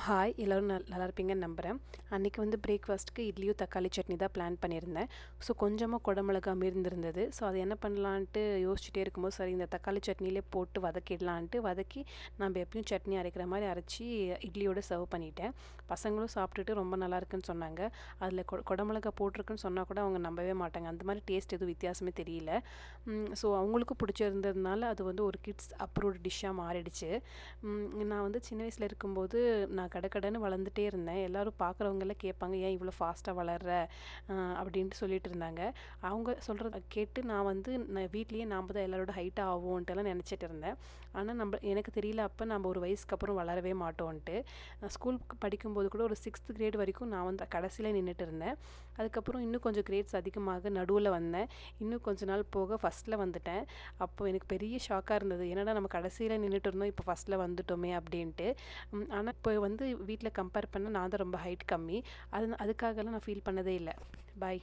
Hi எல்லோரும் நல்லா இருப்பீங்கன்னு நம்புகிறேன். அன்றைக்கி வந்து பிரேக்ஃபாஸ்ட்டுக்கு இட்லியும் தக்காளி சட்னி தான் பிளான் பண்ணியிருந்தேன். ஸோ கொஞ்சமாக குடமிளகா இருந்திருந்தது. ஸோ அது என்ன பண்ணலான்ட்டு யோசிச்சுட்டே இருக்கும்போது சரி இந்த தக்காளி சட்னியிலே போட்டு வதக்கி நம்ம எப்பயும் சட்னி அரைக்கிற மாதிரி அரைச்சி இட்லியோடு சர்வ் பண்ணிட்டேன். பசங்களும் சாப்பிட்டுட்டு ரொம்ப நல்லா இருக்குன்னு சொன்னாங்க. அதில் குடமிளகா போட்டிருக்குன்னு சொன்னால் கூட அவங்க நம்பவே மாட்டாங்க. அந்த மாதிரி டேஸ்ட் எதுவும் வித்தியாசமே தெரியல. ஸோ அவங்களுக்கும் பிடிச்சிருந்ததுனால அது வந்து ஒரு கிட்ஸ் அப்ரூவ்டு டிஷ்ஷாக மாறிடுச்சு. நான் வந்து சின்ன வயசில் இருக்கும்போது நான் கடன்னு வளர்ந்துட்டே இருந்தேன். எல்லோரும் பார்க்குறவங்கெல்லாம் கேட்பாங்க, ஏன் இவ்வளோ ஃபாஸ்ட்டாக வளர்ற அப்படின்ட்டு சொல்லிட்டு இருந்தாங்க. அவங்க சொல்கிறத கேட்டு நான் வீட்லேயே நாம் தான் எல்லாரோட ஹைட்டாக ஆகும்ன்ட்டுலாம் நினச்சிட்டு இருந்தேன். ஆனால் எனக்கு தெரியல அப்போ நம்ம ஒரு வயசுக்கு அப்புறம் வளரவே மாட்டோன்ட்டு. ஸ்கூலுக்கு படிக்கும்போது கூட ஒரு 6th கிரேட் வரைக்கும் நான் வந்து கடைசியில் நின்றுட்டு இருந்தேன். அதுக்கப்புறம் இன்னும் கொஞ்சம் கிரேட்ஸ் அதிகமாக நடுவில் வந்தேன். இன்னும் கொஞ்ச நாள் போக ஃபஸ்ட்டில் வந்துட்டேன். அப்போ எனக்கு பெரிய ஷாக்காக இருந்தது. என்னடா நம்ம கடைசியில் நின்றுட்டு இருந்தோம், இப்போ ஃபஸ்ட்டில் வந்துட்டோமே அப்படின்ட்டு. ஆனால் இப்போ வந்து வீட்டில் கம்பேர் பண்ணால் நான் தான் ரொம்ப ஹைட் கம்மி. அதுக்காகலாம் நான் ஃபீல் பண்ணதே இல்லை. பாய்.